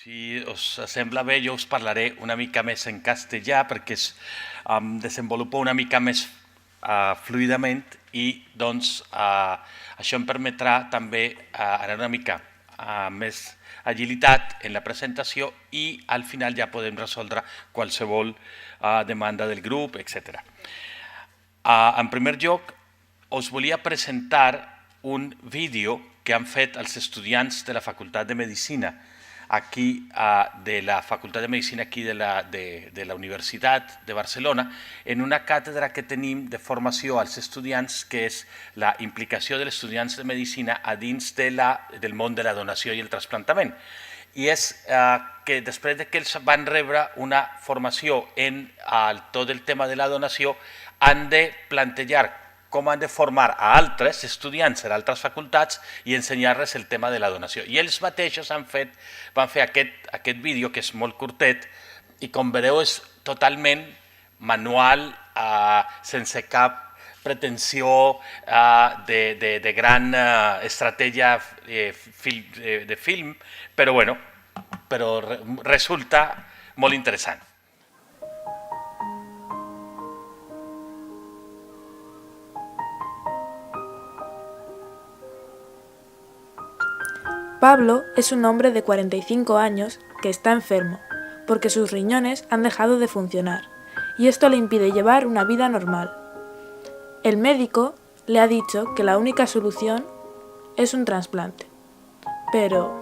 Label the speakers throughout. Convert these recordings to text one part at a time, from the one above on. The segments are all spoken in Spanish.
Speaker 1: Si us sembla bé, jo us parlaré una mica més en castellà perquè es desenvolupa una mica més fluidament i doncs això em permetrà també anar una mica més agilitat en la presentació i al final ja podem resoldre qualsevol demanda del grup, etc. En primer lloc, us volia presentar un vídeo que han fet els estudiants de la Facultat de Medicina aquí de la Facultat de Medicina aquí de la Universitat de Barcelona en una càtedra que tenim de formació als estudiants que és la implicació dels estudiants de Medicina a dins del món de la donació i el trasplantament. I és que després que ells van rebre una formació en tot el tema de la donació han de plantejar com han de formar a altres estudiants en altres facultats i ensenyar-los el tema de la donació. I ells mateixos van fer aquest vídeo, que és molt curtet, i com veureu és totalment manual, sense cap pretensió de gran estratègia de film, però resulta molt interessant.
Speaker 2: Pablo es un hombre de 45 años que está enfermo, porque sus riñones han dejado de funcionar, y esto le impide llevar una vida normal. El médico le ha dicho que la única solución es un trasplante. Pero,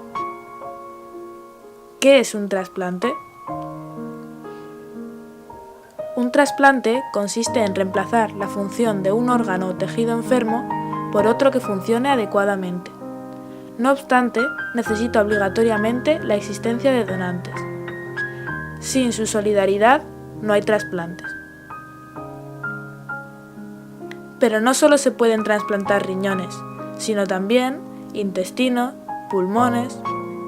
Speaker 2: ¿qué es un trasplante? Un trasplante consiste en reemplazar la función de un órgano o tejido enfermo por otro que funcione adecuadamente. No obstante, necesita obligatoriamente la existencia de donantes. Sin su solidaridad, no hay trasplantes. Pero no solo se pueden trasplantar riñones, sino también intestino, pulmones,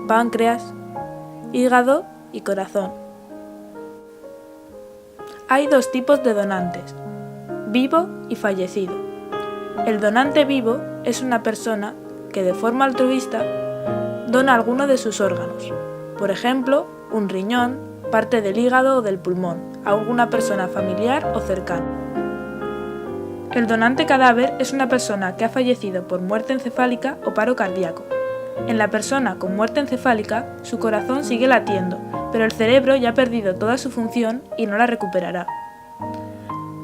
Speaker 2: páncreas, hígado y corazón. Hay dos tipos de donantes, vivo y fallecido. El donante vivo es una persona que de forma altruista dona alguno de sus órganos, por ejemplo, un riñón, parte del hígado o del pulmón, a alguna persona familiar o cercana. El donante cadáver es una persona que ha fallecido por muerte encefálica o paro cardíaco. En la persona con muerte encefálica, su corazón sigue latiendo, pero el cerebro ya ha perdido toda su función y no la recuperará.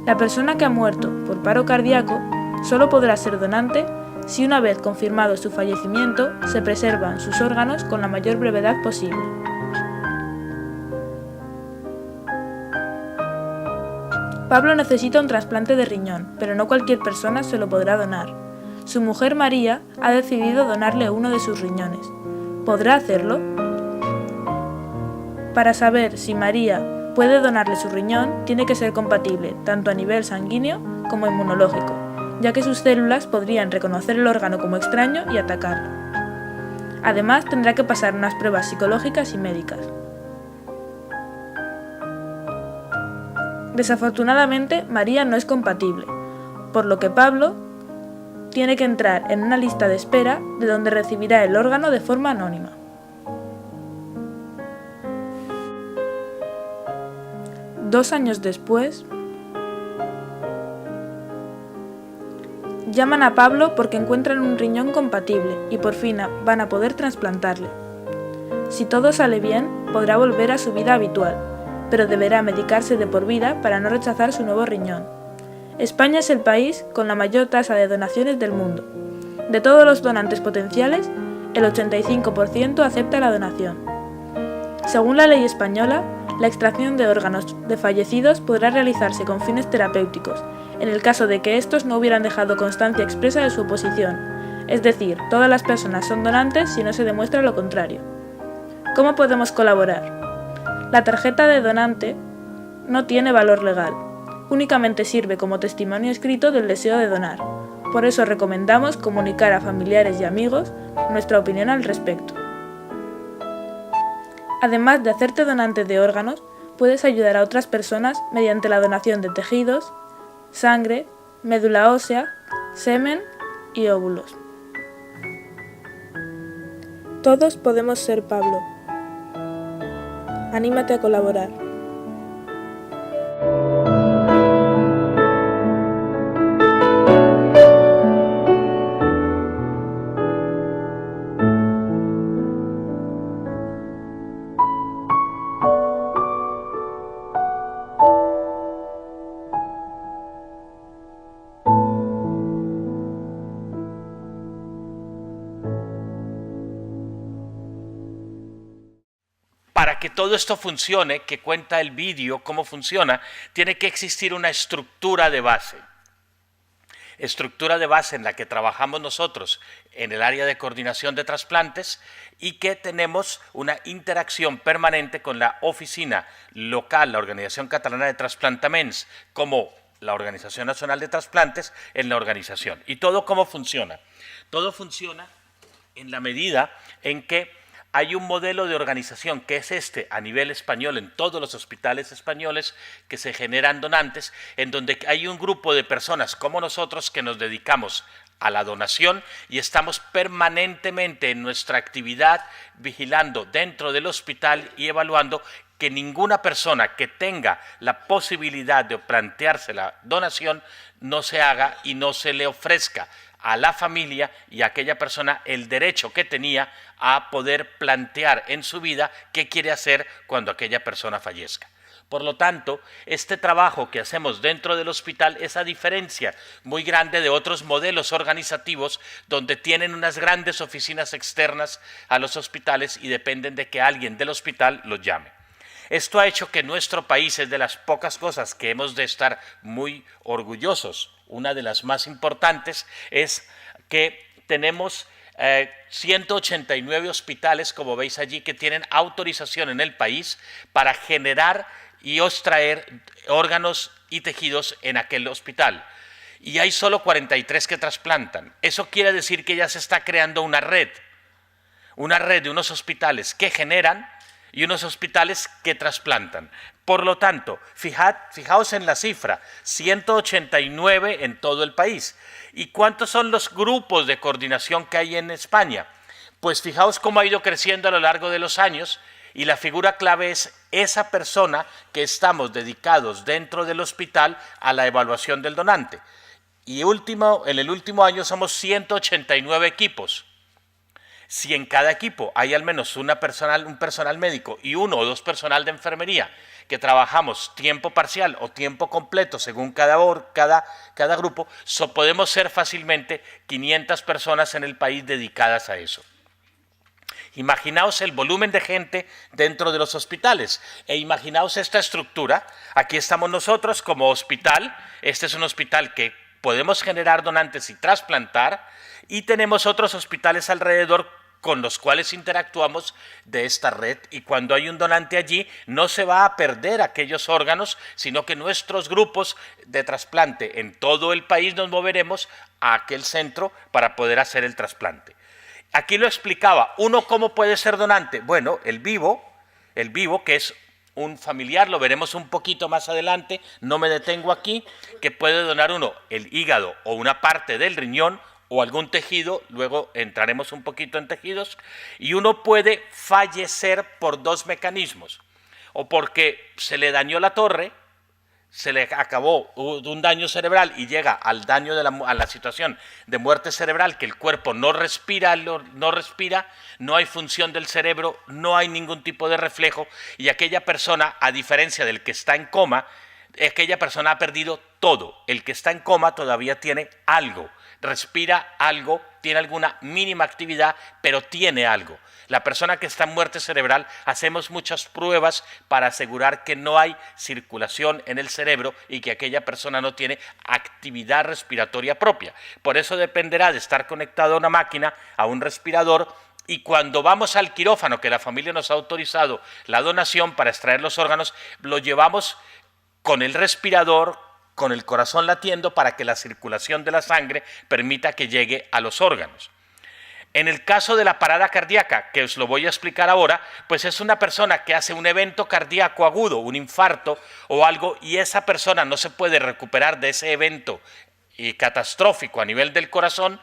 Speaker 2: La persona que ha muerto por paro cardíaco solo podrá ser donante si una vez confirmado su fallecimiento se preservan sus órganos con la mayor brevedad posible. Pablo necesita un trasplante de riñón, pero no cualquier persona se lo podrá donar. Su mujer María ha decidido donarle uno de sus riñones. ¿Podrá hacerlo? Para saber si María puede donarle su riñón, tiene que ser compatible tanto a nivel sanguíneo como inmunológico, ya que sus células podrían reconocer el órgano como extraño y atacarlo. Además, tendrá que pasar unas pruebas psicológicas y médicas. Desafortunadamente, María no es compatible, por lo que Pablo tiene que entrar en una lista de espera de donde recibirá el órgano de forma anónima. Dos años después, llaman a Pablo porque encuentran un riñón compatible y por fin van a poder trasplantarle. Si todo sale bien, podrá volver a su vida habitual, pero deberá medicarse de por vida para no rechazar su nuevo riñón. España es el país con la mayor tasa de donaciones del mundo. De todos los donantes potenciales, el 85% acepta la donación. Según la ley española, la extracción de órganos de fallecidos podrá realizarse con fines terapéuticos, en el caso de que estos no hubieran dejado constancia expresa de su oposición, es decir, todas las personas son donantes si no se demuestra lo contrario. ¿Cómo podemos colaborar? La tarjeta de donante no tiene valor legal, únicamente sirve como testimonio escrito del deseo de donar. Por eso recomendamos comunicar a familiares y amigos nuestra opinión al respecto. Además de hacerte donante de órganos, puedes ayudar a otras personas mediante la donación de tejidos, sangre, médula ósea, semen y óvulos. Todos podemos ser Pablo. Anímate a colaborar.
Speaker 1: Para que todo esto funcione, que cuenta el vídeo cómo funciona, tiene que existir una estructura de base. Estructura de base en la que trabajamos nosotros en el área de coordinación de trasplantes y que tenemos una interacción permanente con la oficina local, la Organización Catalana de Trasplantaments, como la Organización Nacional de Trasplantes en la organización. ¿Y todo cómo funciona? Todo funciona en la medida en que hay un modelo de organización que es a nivel español en todos los hospitales españoles que se generan donantes, en donde hay un grupo de personas como nosotros que nos dedicamos a la donación y estamos permanentemente en nuestra actividad vigilando dentro del hospital y evaluando que ninguna persona que tenga la posibilidad de plantearse la donación no se haga y no se le ofrezca a la familia y a aquella persona el derecho que tenía a poder plantear en su vida qué quiere hacer cuando aquella persona fallezca. Por lo tanto, este trabajo que hacemos dentro del hospital es a diferencia muy grande de otros modelos organizativos donde tienen unas grandes oficinas externas a los hospitales y dependen de que alguien del hospital los llame. Esto ha hecho que nuestro país es de las pocas cosas que hemos de estar muy orgullosos. Una de las más importantes es que tenemos 189 hospitales, como veis allí, que tienen autorización en el país para generar y extraer órganos y tejidos en aquel hospital. Y hay solo 43 que trasplantan. Eso quiere decir que ya se está creando una red de unos hospitales que generan y unos hospitales que trasplantan. Por lo tanto, fijaos en la cifra, 189 en todo el país. ¿Y cuántos son los grupos de coordinación que hay en España? Pues fijaos cómo ha ido creciendo a lo largo de los años y la figura clave es esa persona que estamos dedicados dentro del hospital a la evaluación del donante. Y en el último año somos 189 equipos. Si en cada equipo hay al menos un personal médico y uno o dos personal de enfermería que trabajamos tiempo parcial o tiempo completo según cada grupo, podemos ser fácilmente 500 personas en el país dedicadas a eso. Imaginaos el volumen de gente dentro de los hospitales e imaginaos esta estructura. Aquí estamos nosotros como hospital. Este es un hospital que podemos generar donantes y trasplantar y tenemos otros hospitales alrededor con los cuales interactuamos de esta red y cuando hay un donante allí no se va a perder aquellos órganos, sino que nuestros grupos de trasplante en todo el país nos moveremos a aquel centro para poder hacer el trasplante. Aquí lo explicaba, ¿uno cómo puede ser donante? Bueno, el vivo que es un familiar, lo veremos un poquito más adelante, no me detengo aquí, que puede donar uno el hígado o una parte del riñón o algún tejido, luego entraremos un poquito en tejidos, y uno puede fallecer por dos mecanismos, o porque se le dañó la torre, se le acabó un daño cerebral y llega al daño a la situación de muerte cerebral, que el cuerpo no respira, no hay función del cerebro, no hay ningún tipo de reflejo, y aquella persona, a diferencia del que está en coma, aquella persona ha perdido todo. El que está en coma todavía tiene algo, respira algo, tiene alguna mínima actividad, pero tiene algo. La persona que está en muerte cerebral, hacemos muchas pruebas para asegurar que no hay circulación en el cerebro y que aquella persona no tiene actividad respiratoria propia. Por eso dependerá de estar conectado a una máquina, a un respirador, y cuando vamos al quirófano, que la familia nos ha autorizado la donación para extraer los órganos, lo llevamos con el respirador, con el corazón latiendo para que la circulación de la sangre permita que llegue a los órganos. En el caso de la parada cardíaca, que os lo voy a explicar ahora, pues es una persona que hace un evento cardíaco agudo, un infarto o algo, y esa persona no se puede recuperar de ese evento catastrófico a nivel del corazón.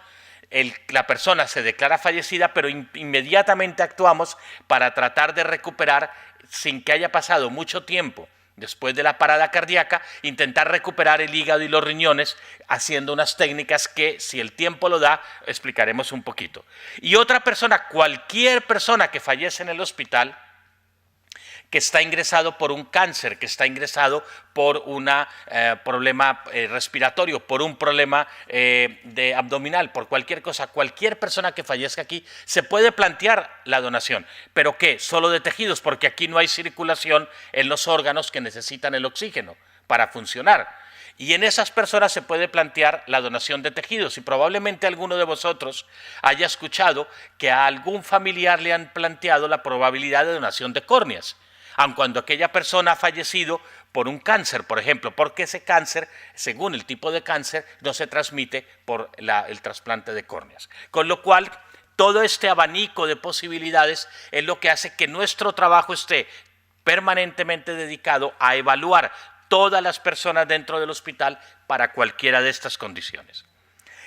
Speaker 1: La persona se declara fallecida, pero inmediatamente actuamos para tratar de recuperar sin que haya pasado mucho tiempo después de la parada cardíaca, intentar recuperar el hígado y los riñones haciendo unas técnicas que, si el tiempo lo da, explicaremos un poquito. Y otra persona, cualquier persona que fallece en el hospital, que está ingresado por un cáncer, que está ingresado por un problema respiratorio, por un problema de abdominal, por cualquier cosa, cualquier persona que fallezca aquí, se puede plantear la donación. ¿Pero qué? Solo de tejidos, porque aquí no hay circulación en los órganos que necesitan el oxígeno para funcionar. Y en esas personas se puede plantear la donación de tejidos, y probablemente alguno de vosotros haya escuchado que a algún familiar le han planteado la probabilidad de donación de córneas, aun cuando aquella persona ha fallecido por un cáncer, por ejemplo, porque ese cáncer, según el tipo de cáncer, no se transmite por el trasplante de córneas. Con lo cual, todo este abanico de posibilidades es lo que hace que nuestro trabajo esté permanentemente dedicado a evaluar todas las personas dentro del hospital para cualquiera de estas condiciones.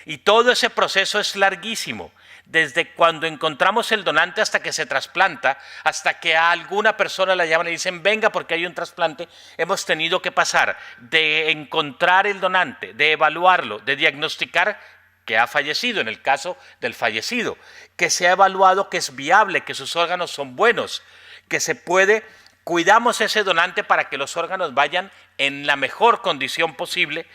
Speaker 1: Y todo ese proceso es larguísimo, desde cuando encontramos el donante hasta que se trasplanta, hasta que a alguna persona la llaman y dicen venga porque hay un trasplante. Hemos tenido que pasar de encontrar el donante, de evaluarlo, de diagnosticar que ha fallecido, en el caso del fallecido, que se ha evaluado que es viable, que sus órganos son buenos, que se puede, cuidamos ese donante para que los órganos vayan en la mejor condición posible.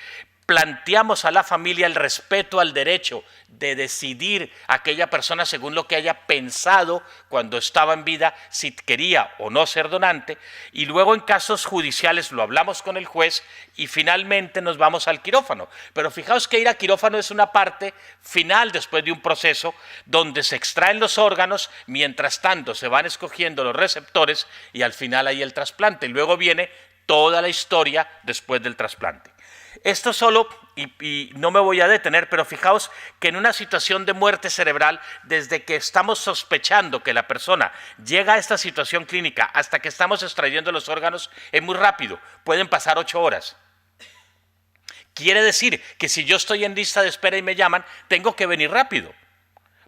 Speaker 1: Planteamos a la familia el respeto al derecho de decidir aquella persona según lo que haya pensado cuando estaba en vida, si quería o no ser donante, y luego en casos judiciales lo hablamos con el juez y finalmente nos vamos al quirófano. Pero fijaos que ir a quirófano es una parte final después de un proceso donde se extraen los órganos, mientras tanto se van escogiendo los receptores y al final hay el trasplante. Y luego viene toda la historia después del trasplante. Esto solo, y no me voy a detener, pero fijaos que en una situación de muerte cerebral, desde que estamos sospechando que la persona llega a esta situación clínica hasta que estamos extrayendo los órganos, es muy rápido, pueden pasar 8 horas. Quiere decir que si yo estoy en lista de espera y me llaman, tengo que venir rápido,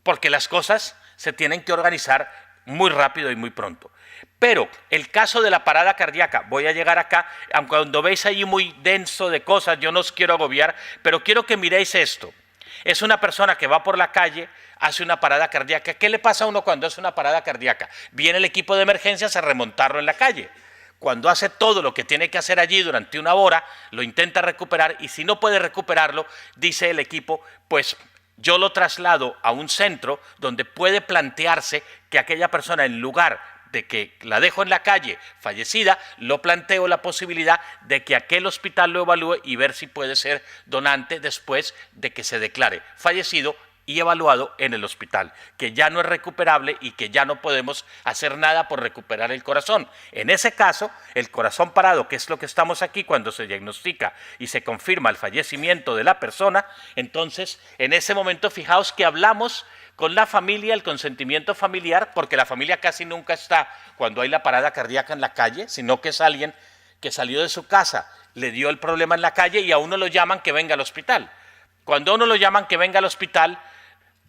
Speaker 1: porque las cosas se tienen que organizar muy rápido y muy pronto. Pero el caso de la parada cardíaca, voy a llegar acá, aunque cuando veis ahí muy denso de cosas, yo no os quiero agobiar, pero quiero que miréis esto. Es una persona que va por la calle, hace una parada cardíaca. ¿Qué le pasa a uno cuando hace una parada cardíaca? Viene el equipo de emergencias a remontarlo en la calle. Cuando hace todo lo que tiene que hacer allí durante 1 hora, lo intenta recuperar y si no puede recuperarlo, dice el equipo, pues yo lo traslado a un centro donde puede plantearse que aquella persona, en lugar de que la dejo en la calle fallecida, lo planteo la posibilidad de que aquel hospital lo evalúe y ver si puede ser donante después de que se declare fallecido y evaluado en el hospital, que ya no es recuperable y que ya no podemos hacer nada por recuperar el corazón. En ese caso, el corazón parado, que es lo que estamos aquí cuando se diagnostica y se confirma el fallecimiento de la persona, entonces en ese momento fijaos que hablamos con la familia, el consentimiento familiar, porque la familia casi nunca está cuando hay la parada cardíaca en la calle, sino que es alguien que salió de su casa, le dio el problema en la calle y a uno lo llaman que venga al hospital. Cuando a uno lo llaman que venga al hospital,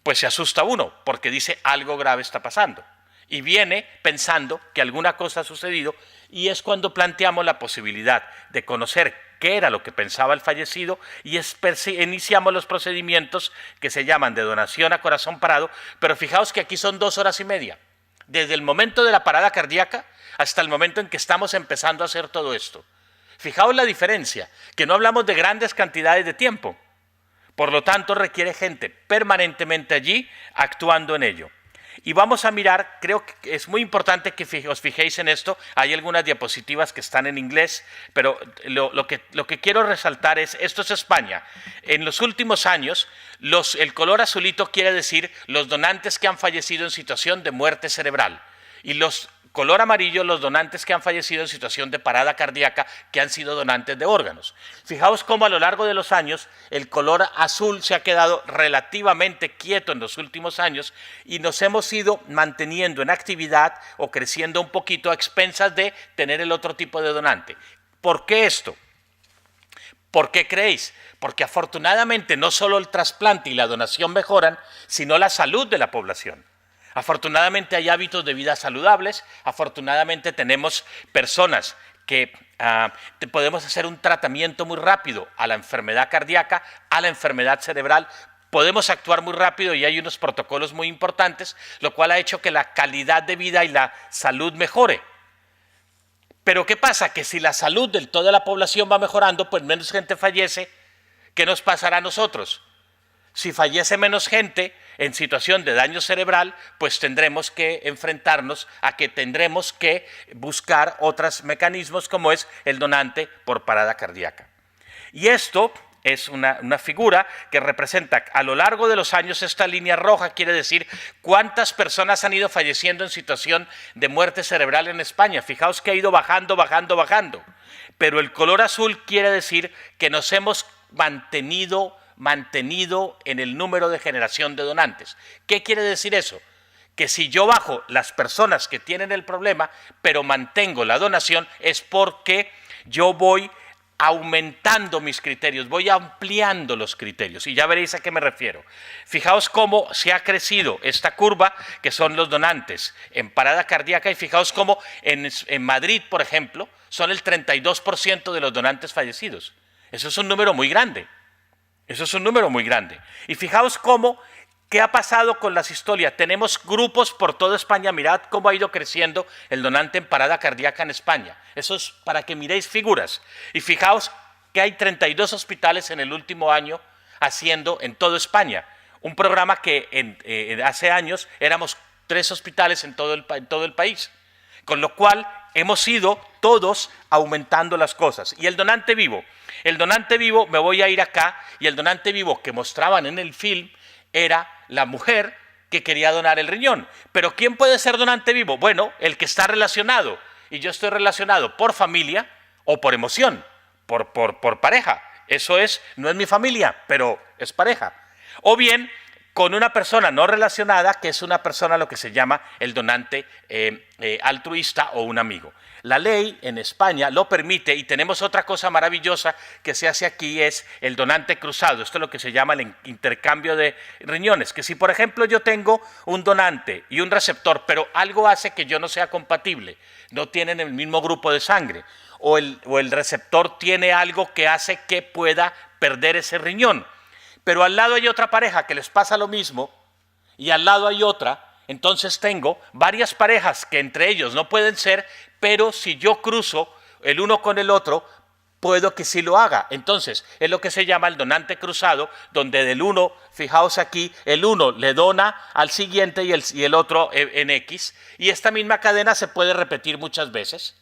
Speaker 1: pues se asusta uno, porque dice algo grave está pasando. Y viene pensando que alguna cosa ha sucedido y es cuando planteamos la posibilidad de conocer qué era lo que pensaba el fallecido y iniciamos los procedimientos que se llaman de donación a corazón parado, pero fijaos que aquí son 2 horas y media, desde el momento de la parada cardíaca hasta el momento en que estamos empezando a hacer todo esto. Fijaos la diferencia, que no hablamos de grandes cantidades de tiempo, por lo tanto requiere gente permanentemente allí actuando en ello. Y vamos a mirar, creo que es muy importante que os fijéis en esto, hay algunas diapositivas que están en inglés, pero lo que quiero resaltar es, esto es España. En los últimos años, el color azulito quiere decir los donantes que han fallecido en situación de muerte cerebral y los color amarillo los donantes que han fallecido en situación de parada cardíaca, que han sido donantes de órganos. Fijaos cómo a lo largo de los años el color azul se ha quedado relativamente quieto en los últimos años y nos hemos ido manteniendo en actividad o creciendo un poquito a expensas de tener el otro tipo de donante. ¿Por qué esto? ¿Por qué creéis? Porque afortunadamente no solo el trasplante y la donación mejoran, sino la salud de la población. Afortunadamente hay hábitos de vida saludables, afortunadamente tenemos personas que podemos hacer un tratamiento muy rápido a la enfermedad cardíaca, a la enfermedad cerebral, podemos actuar muy rápido y hay unos protocolos muy importantes, lo cual ha hecho que la calidad de vida y la salud mejore. Pero ¿qué pasa? Que si la salud de toda la población va mejorando, pues menos gente fallece. ¿Qué nos pasará a nosotros? Si fallece menos gente en situación de daño cerebral, pues tendremos que enfrentarnos a que tendremos que buscar otros mecanismos como es el donante por parada cardíaca. Y esto es una figura que representa a lo largo de los años. Esta línea roja quiere decir cuántas personas han ido falleciendo en situación de muerte cerebral en España. Fijaos que ha ido bajando, bajando, bajando. Pero el color azul quiere decir que nos hemos mantenido en el número de generación de donantes. ¿Qué quiere decir eso? Que si yo bajo las personas que tienen el problema, pero mantengo la donación, es porque yo voy aumentando mis criterios, voy ampliando los criterios, y ya veréis a qué me refiero. Fijaos cómo se ha crecido esta curva, que son los donantes en parada cardíaca, y fijaos cómo en Madrid, por ejemplo, son el 32% de los donantes fallecidos. Eso es un número muy grande. Eso es un número muy grande. Y fijaos cómo, ¿qué ha pasado con las historias? Tenemos grupos por toda España. Mirad cómo ha ido creciendo el donante en parada cardíaca en España. Eso es para que miréis figuras. Y fijaos que hay 32 hospitales en el último año haciendo en toda España. Un programa que hace años éramos 3 hospitales en todo el país. Con lo cual hemos ido todos aumentando las cosas. Y el donante vivo, me voy a ir acá, y el donante vivo que mostraban en el film era la mujer que quería donar el riñón. Pero ¿quién puede ser donante vivo? Bueno, el que está relacionado. Y yo estoy relacionado por familia o por emoción, por pareja. Eso no es mi familia, pero es pareja. O bien con una persona no relacionada, que es una persona lo que se llama el donante altruista o un amigo. La ley en España lo permite, y tenemos otra cosa maravillosa que se hace aquí, es el donante cruzado. Esto es lo que se llama el intercambio de riñones, que si por ejemplo yo tengo un donante y un receptor, pero algo hace que yo no sea compatible, no tienen el mismo grupo de sangre, o el receptor tiene algo que hace que pueda perder ese riñón, pero al lado hay otra pareja que les pasa lo mismo, y al lado hay otra, entonces tengo varias parejas que entre ellos no pueden ser, pero si yo cruzo el uno con el otro, puedo que sí lo haga. Entonces, es lo que se llama el donante cruzado, donde del uno, fijaos aquí, el uno le dona al siguiente y el otro en X, y esta misma cadena se puede repetir muchas veces.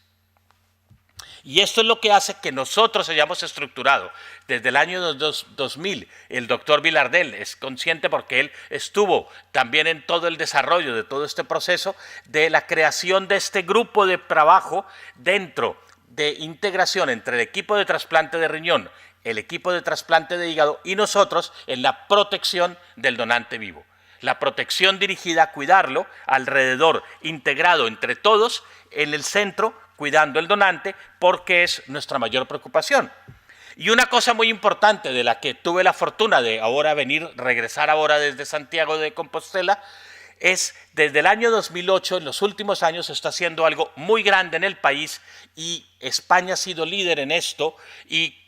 Speaker 1: Y esto es lo que hace que nosotros hayamos estructurado desde el año 2000. El doctor Vilardell es consciente porque él estuvo también en todo el desarrollo de todo este proceso de la creación de este grupo de trabajo dentro de integración entre el equipo de trasplante de riñón, el equipo de trasplante de hígado y nosotros en la protección del donante vivo. La protección dirigida a cuidarlo alrededor, integrado entre todos en el centro, cuidando el donante, porque es nuestra mayor preocupación. Y una cosa muy importante de la que tuve la fortuna de regresar ahora desde Santiago de Compostela, es desde el año 2008, en los últimos años, se está haciendo algo muy grande en el país, y España ha sido líder en esto, y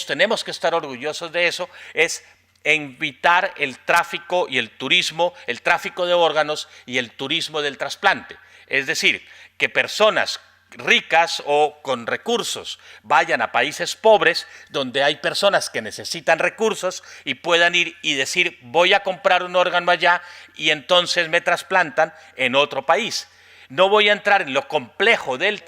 Speaker 1: tenemos que estar orgullosos de eso, es evitar el tráfico y el turismo, el tráfico de órganos y el turismo del trasplante. Es decir, que personas ricas o con recursos vayan a países pobres donde hay personas que necesitan recursos y puedan ir y decir voy a comprar un órgano allá y entonces me trasplantan en otro país. No voy a entrar en lo complejo del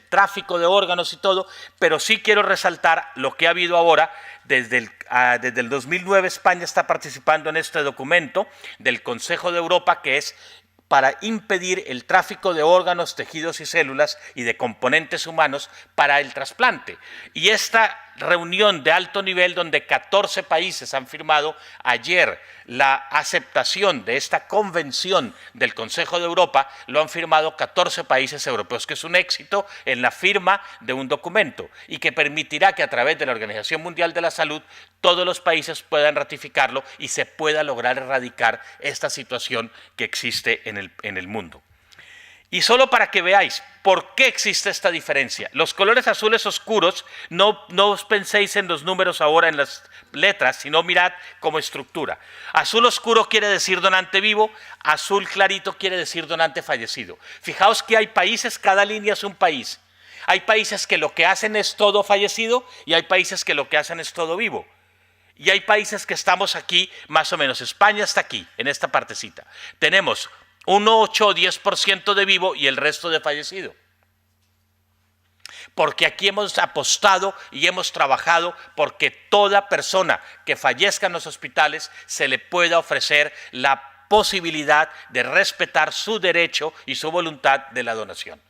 Speaker 1: tráfico de órganos y todo, pero sí quiero resaltar lo que ha habido ahora. Desde el 2009 España está participando en este documento del Consejo de Europa, que es para impedir el tráfico de órganos, tejidos y células y de componentes humanos para el trasplante. Y esta reunión de alto nivel donde 14 países han firmado ayer la aceptación de esta convención del Consejo de Europa, lo han firmado 14 países europeos, que es un éxito en la firma de un documento y que permitirá que a través de la Organización Mundial de la Salud todos los países puedan ratificarlo y se pueda lograr erradicar esta situación que existe en el mundo. Y solo para que veáis por qué existe esta diferencia. Los colores azules oscuros, no os penséis en los números ahora, en las letras, sino mirad como estructura. Azul oscuro quiere decir donante vivo, azul clarito quiere decir donante fallecido. Fijaos que hay países, cada línea es un país. Hay países que lo que hacen es todo fallecido y hay países que lo que hacen es todo vivo. Y hay países que estamos aquí, más o menos, España está aquí, en esta partecita. Tenemos un 8 o 10% de vivo y el resto de fallecido. Porque aquí hemos apostado y hemos trabajado porque toda persona que fallezca en los hospitales se le pueda ofrecer la posibilidad de respetar su derecho y su voluntad de la donación.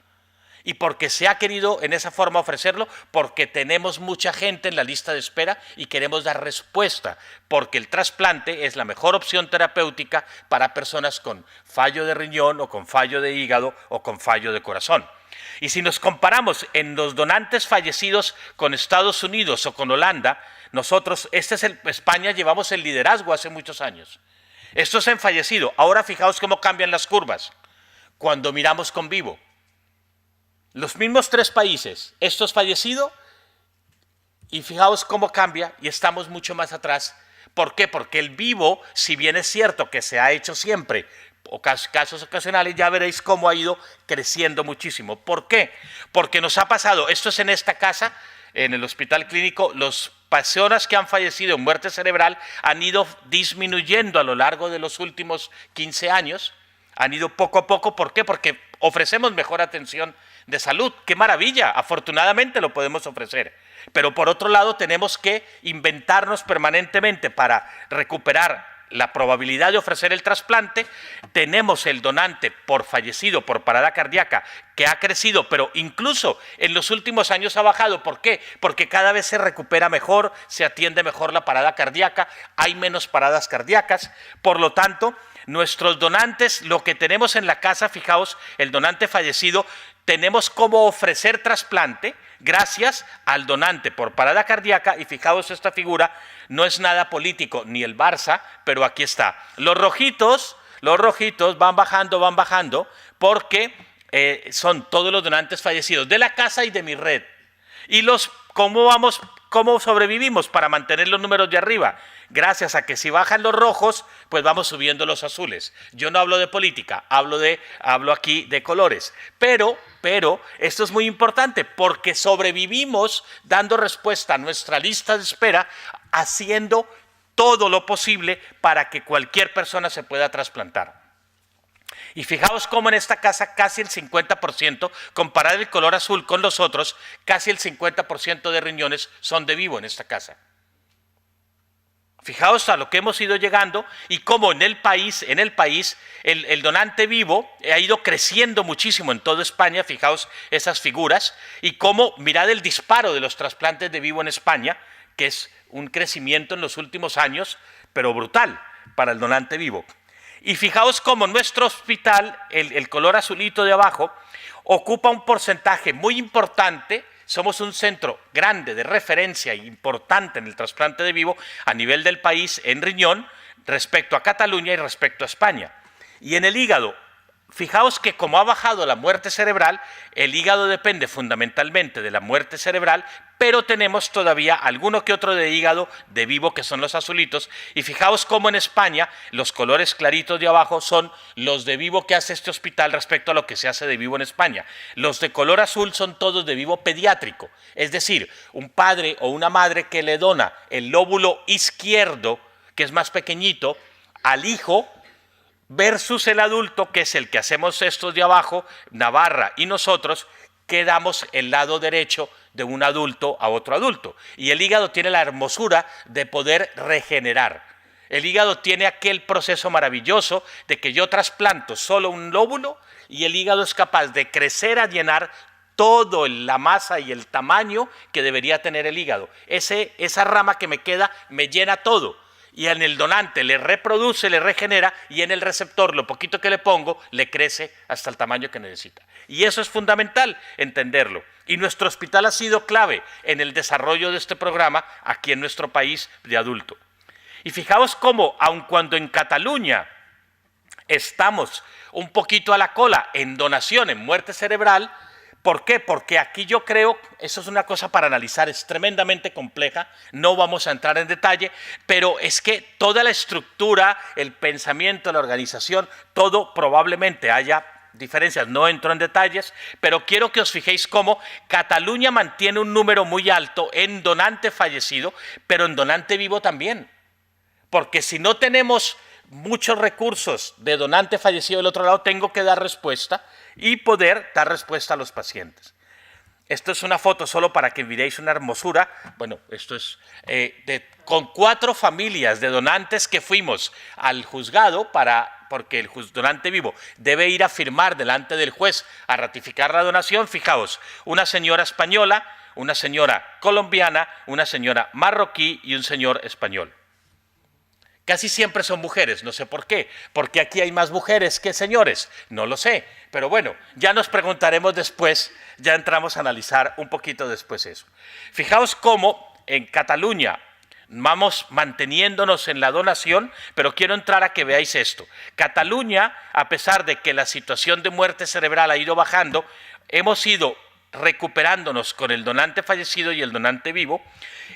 Speaker 1: Y porque se ha querido en esa forma ofrecerlo, porque tenemos mucha gente en la lista de espera y queremos dar respuesta, porque el trasplante es la mejor opción terapéutica para personas con fallo de riñón o con fallo de hígado o con fallo de corazón. Y si nos comparamos en los donantes fallecidos con Estados Unidos o con Holanda, nosotros, España llevamos el liderazgo hace muchos años. Esto es en fallecido. Ahora fijaos cómo cambian las curvas cuando miramos con vivo. Los mismos 3 países, esto es fallecido, y fijaos cómo cambia y estamos mucho más atrás. ¿Por qué? Porque el vivo, si bien es cierto que se ha hecho siempre, o casos ocasionales, ya veréis cómo ha ido creciendo muchísimo. ¿Por qué? Porque nos ha pasado, esto es en esta casa, en el hospital clínico, las personas que han fallecido en muerte cerebral han ido disminuyendo a lo largo de los últimos 15 años, han ido poco a poco. ¿Por qué? Porque ofrecemos mejor atención de salud. ¡Qué maravilla! Afortunadamente lo podemos ofrecer. Pero por otro lado tenemos que inventarnos permanentemente para recuperar la probabilidad de ofrecer el trasplante. Tenemos el donante por fallecido, por parada cardíaca, que ha crecido, pero incluso en los últimos años ha bajado. ¿Por qué? Porque cada vez se recupera mejor, se atiende mejor la parada cardíaca, hay menos paradas cardíacas. Por lo tanto, nuestros donantes, lo que tenemos en la casa, fijaos, el donante fallecido, tenemos cómo ofrecer trasplante gracias al donante por parada cardíaca. Y fijaos, esta figura no es nada político, ni el Barça, pero aquí está. Los rojitos van bajando porque son todos los donantes fallecidos de la casa y de mi red. Y ¿cómo sobrevivimos para mantener los números de arriba? Gracias a que si bajan los rojos, pues vamos subiendo los azules. Yo no hablo de política, hablo aquí de colores. Pero esto es muy importante porque sobrevivimos dando respuesta a nuestra lista de espera, haciendo todo lo posible para que cualquier persona se pueda trasplantar. Y fijaos cómo en esta casa casi el 50%, comparar el color azul con los otros, casi el 50% de riñones son de vivo en esta casa. Fijaos a lo que hemos ido llegando y cómo en el país el donante vivo ha ido creciendo muchísimo en toda España. Fijaos esas figuras y cómo, mirad el disparo de los trasplantes de vivo en España, que es un crecimiento en los últimos años, pero brutal para el donante vivo. Y fijaos cómo nuestro hospital, el color azulito de abajo, ocupa un porcentaje muy importante. Somos un centro grande de referencia importante en el trasplante de vivo a nivel del país en riñón respecto a Cataluña y respecto a España. Y en el hígado, fijaos que como ha bajado la muerte cerebral, el hígado depende fundamentalmente de la muerte cerebral, pero tenemos todavía alguno que otro de hígado de vivo que son los azulitos. Y fijaos cómo en España los colores claritos de abajo son los de vivo que hace este hospital respecto a lo que se hace de vivo en España. Los de color azul son todos de vivo pediátrico, es decir, un padre o una madre que le dona el lóbulo izquierdo, que es más pequeñito, al hijo, versus el adulto, que es el que hacemos estos de abajo, Navarra y nosotros, que damos el lado derecho de un adulto a otro adulto. Y el hígado tiene la hermosura de poder regenerar. El hígado tiene aquel proceso maravilloso de que yo trasplanto solo un lóbulo y el hígado es capaz de crecer a llenar toda la masa y el tamaño que debería tener el hígado. Esa rama que me queda me llena todo. Y en el donante le reproduce, le regenera, y en el receptor lo poquito que le pongo le crece hasta el tamaño que necesita. Y eso es fundamental entenderlo. Y nuestro hospital ha sido clave en el desarrollo de este programa aquí en nuestro país de adulto. Y fijaos cómo, aun cuando en Cataluña estamos un poquito a la cola en donación, en muerte cerebral, ¿por qué? Porque aquí yo creo, eso es una cosa para analizar, es tremendamente compleja, no vamos a entrar en detalle, pero es que toda la estructura, el pensamiento, la organización, todo probablemente haya diferencias, no entro en detalles, pero quiero que os fijéis cómo Cataluña mantiene un número muy alto en donante fallecido, pero en donante vivo también. Porque si no tenemos muchos recursos de donante fallecido del otro lado, tengo que dar respuesta y poder dar respuesta a los pacientes. Esto es una foto solo para que miréis una hermosura. Bueno, esto es con 4 familias de donantes que fuimos al juzgado porque el donante vivo debe ir a firmar delante del juez a ratificar la donación. Fijaos, una señora española, una señora colombiana, una señora marroquí y un señor español. Casi siempre son mujeres, no sé por qué. ¿Por qué aquí hay más mujeres que señores? No lo sé, pero bueno, ya nos preguntaremos después, ya entramos a analizar un poquito después eso. Fijaos cómo en Cataluña vamos manteniéndonos en la donación, pero quiero entrar a que veáis esto. Cataluña, a pesar de que la situación de muerte cerebral ha ido bajando, hemos ido recuperándonos con el donante fallecido y el donante vivo,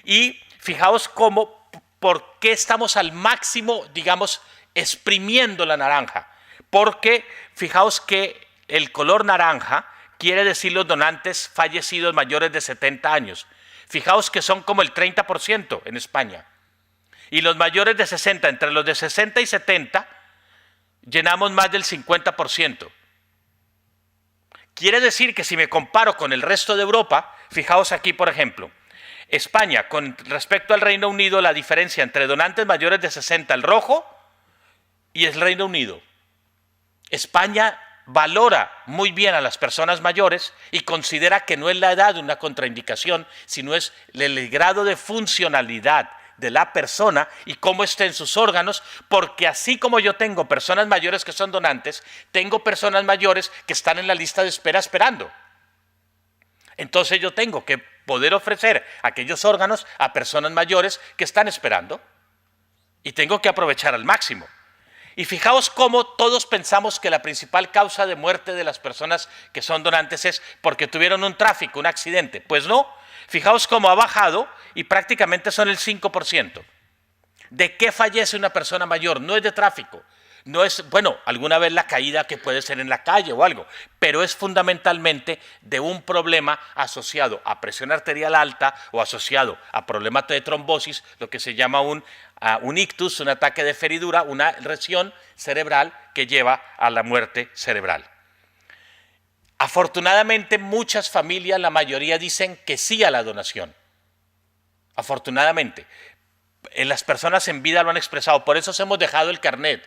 Speaker 1: y fijaos cómo ¿por qué estamos al máximo, digamos, exprimiendo la naranja? Porque fijaos que el color naranja quiere decir los donantes fallecidos mayores de 70 años. Fijaos que son como el 30% en España. Y los mayores de 60, entre los de 60 y 70, llenamos más del 50%. Quiere decir que si me comparo con el resto de Europa, fijaos aquí, por ejemplo, España, con respecto al Reino Unido, la diferencia entre donantes mayores de 60, el rojo, y el Reino Unido. España valora muy bien a las personas mayores y considera que no es la edad una contraindicación, sino es el grado de funcionalidad de la persona y cómo está en sus órganos, porque así como yo tengo personas mayores que son donantes, tengo personas mayores que están en la lista de espera esperando. Entonces yo tengo que poder ofrecer aquellos órganos a personas mayores que están esperando y tengo que aprovechar al máximo. Y fijaos cómo todos pensamos que la principal causa de muerte de las personas que son donantes es porque tuvieron un tráfico, un accidente. Pues no, fijaos cómo ha bajado y prácticamente son el 5%. ¿De qué fallece una persona mayor? No es de tráfico. No es, bueno, alguna vez la caída que puede ser en la calle o algo, pero es fundamentalmente de un problema asociado a presión arterial alta o asociado a problemas de trombosis, lo que se llama un ictus, un ataque de feridura, una lesión cerebral que lleva a la muerte cerebral. Afortunadamente, muchas familias, la mayoría dicen que sí a la donación. Afortunadamente, las personas en vida lo han expresado, por eso os hemos dejado el carnet.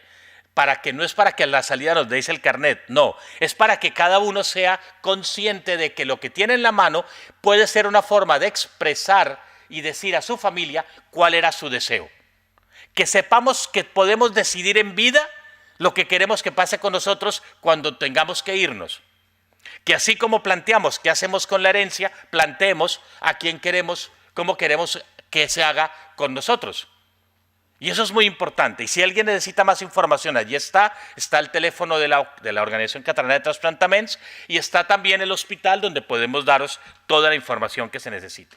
Speaker 1: No es para que a la salida nos deis el carnet, no, es para que cada uno sea consciente de que lo que tiene en la mano puede ser una forma de expresar y decir a su familia cuál era su deseo. Que sepamos que podemos decidir en vida lo que queremos que pase con nosotros cuando tengamos que irnos. Que así como planteamos qué hacemos con la herencia, planteemos a quién queremos, cómo queremos que se haga con nosotros. Y eso es muy importante. Y si alguien necesita más información, allí está el teléfono de la Organización Catalana de Trasplantaments y está también el hospital donde podemos daros toda la información que se necesite.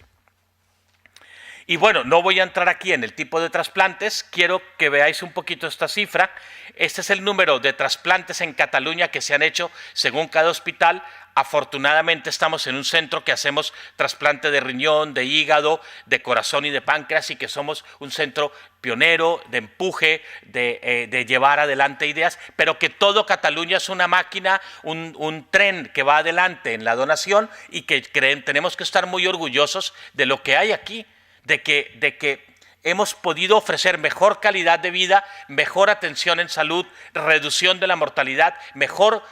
Speaker 1: Y bueno, no voy a entrar aquí en el tipo de trasplantes, quiero que veáis un poquito esta cifra. Este es el número de trasplantes en Cataluña que se han hecho según cada hospital. Afortunadamente estamos en un centro que hacemos trasplante de riñón, de hígado, de corazón y de páncreas y que somos un centro pionero de empuje, de llevar adelante ideas, pero que todo Cataluña es una máquina, un tren que va adelante en la donación y que tenemos que estar muy orgullosos de lo que hay aquí, de que hemos podido ofrecer mejor calidad de vida, mejor atención en salud, reducción de la mortalidad, mejor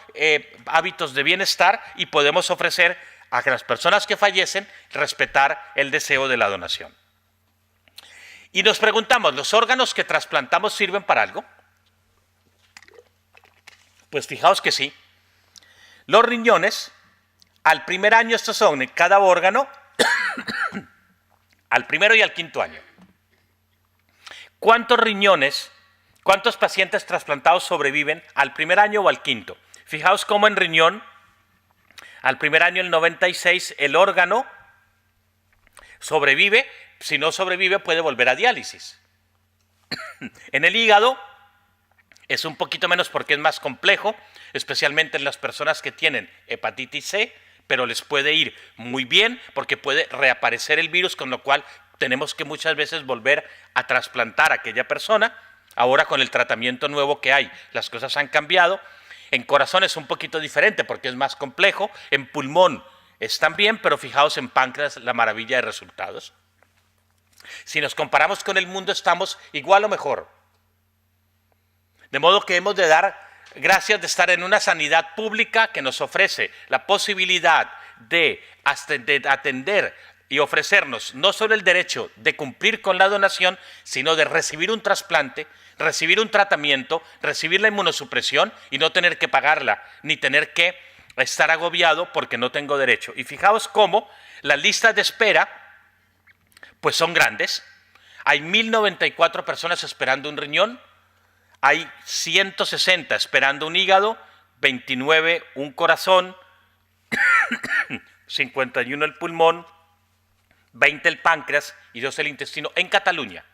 Speaker 1: hábitos de bienestar y podemos ofrecer a las personas que fallecen respetar el deseo de la donación. Y nos preguntamos, ¿los órganos que trasplantamos sirven para algo? Pues fijaos que sí. Los riñones, al primer año, estos son en cada órgano, al primero y al quinto año. ¿Cuántos riñones, cuántos pacientes trasplantados sobreviven al primer año o al quinto? Fijaos cómo en riñón, al primer año, el 96, el órgano sobrevive. Si no sobrevive, puede volver a diálisis. En el hígado es un poquito menos porque es más complejo, especialmente en las personas que tienen hepatitis C, pero les puede ir muy bien porque puede reaparecer el virus, con lo cual tenemos que muchas veces volver a trasplantar a aquella persona. Ahora con el tratamiento nuevo que hay, las cosas han cambiado. En corazón es un poquito diferente porque es más complejo. En pulmón están bien, pero fijaos en páncreas la maravilla de resultados. Si nos comparamos con el mundo, estamos igual o mejor. De modo que hemos de dar gracias de estar en una sanidad pública que nos ofrece la posibilidad de atender y ofrecernos no solo el derecho de cumplir con la donación, sino de recibir un trasplante, recibir un tratamiento, recibir la inmunosupresión y no tener que pagarla, ni tener que estar agobiado porque no tengo derecho. Y fijaos cómo las listas de espera pues son grandes. Hay 1.094 personas esperando un riñón, hay 160 esperando un hígado, 29 un corazón, 51 el pulmón, 20 el páncreas y 2 el intestino en Cataluña.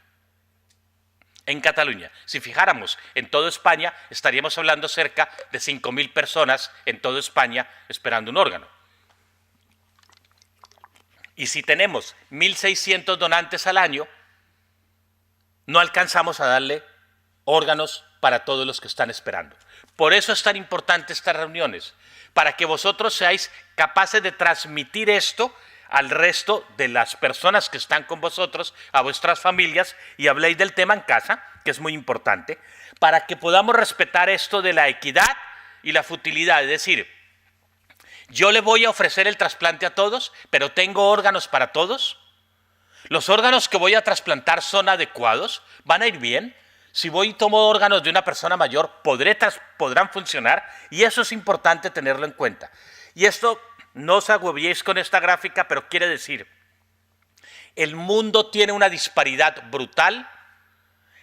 Speaker 1: En Cataluña. Si fijáramos en toda España, estaríamos hablando cerca de 5.000 personas en toda España esperando un órgano. Y si tenemos 1.600 donantes al año, no alcanzamos a darle órganos para todos los que están esperando. Por eso es tan importante estas reuniones, para que vosotros seáis capaces de transmitir esto al resto de las personas que están con vosotros, a vuestras familias, y habléis del tema en casa, que es muy importante, para que podamos respetar esto de la equidad y la futilidad, es decir, yo le voy a ofrecer el trasplante a todos, pero ¿tengo órganos para todos? ¿Los órganos que voy a trasplantar son adecuados? ¿Van a ir bien? Si voy y tomo órganos de una persona mayor, ¿podrán funcionar? Y eso es importante tenerlo en cuenta. Y esto, no os agobiéis con esta gráfica, pero quiere decir, el mundo tiene una disparidad brutal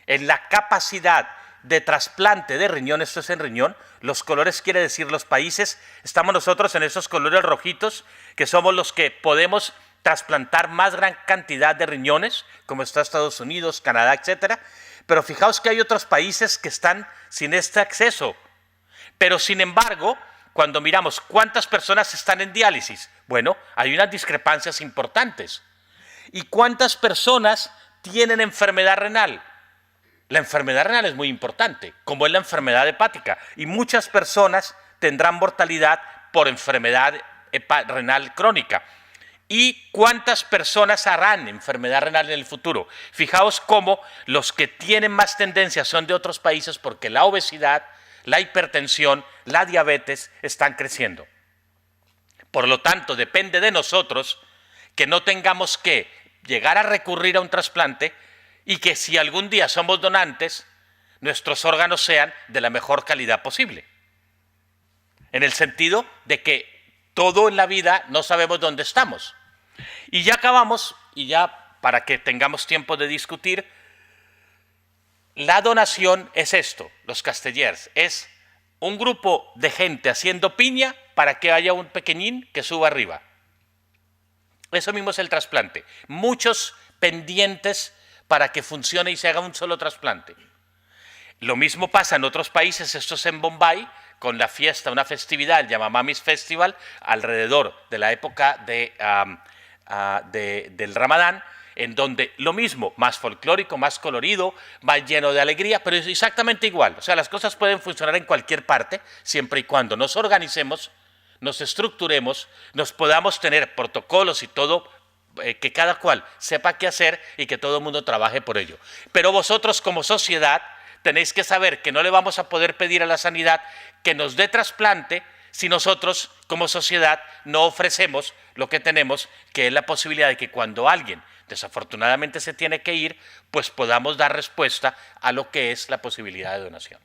Speaker 1: en la capacidad de trasplante de riñón. Esto es en riñón. Los colores quiere decir los países. Estamos nosotros en esos colores rojitos, que somos los que podemos trasplantar más gran cantidad de riñones, como está Estados Unidos, Canadá, etcétera. Pero fijaos que hay otros países que están sin este acceso. Pero sin embargo, cuando miramos cuántas personas están en diálisis, bueno, hay unas discrepancias importantes. ¿Y cuántas personas tienen enfermedad renal? La enfermedad renal es muy importante, como es la enfermedad hepática, y muchas personas tendrán mortalidad por enfermedad renal crónica. ¿Y cuántas personas harán enfermedad renal en el futuro? Fijaos cómo los que tienen más tendencia son de otros países porque la obesidad, la hipertensión, la diabetes están creciendo. Por lo tanto, depende de nosotros que no tengamos que llegar a recurrir a un trasplante y que si algún día somos donantes, nuestros órganos sean de la mejor calidad posible. En el sentido de que todo en la vida no sabemos dónde estamos. Y ya acabamos, y ya para que tengamos tiempo de discutir, la donación es esto, los castellers, es un grupo de gente haciendo piña para que haya un pequeñín que suba arriba. Eso mismo es el trasplante. Muchos pendientes para que funcione y se haga un solo trasplante. Lo mismo pasa en otros países, esto es en Bombay, con la fiesta, una festividad llamada Mamis Festival, alrededor de la época del Ramadán, en donde lo mismo, más folclórico, más colorido, más lleno de alegría, pero es exactamente igual. O sea, las cosas pueden funcionar en cualquier parte, siempre y cuando nos organicemos, nos estructuremos, nos podamos tener protocolos y todo, que cada cual sepa qué hacer y que todo el mundo trabaje por ello. Pero vosotros como sociedad tenéis que saber que no le vamos a poder pedir a la sanidad que nos dé trasplante si nosotros como sociedad no ofrecemos lo que tenemos, que es la posibilidad de que cuando alguien desafortunadamente se tiene que ir, pues podamos dar respuesta a lo que es la posibilidad de donación.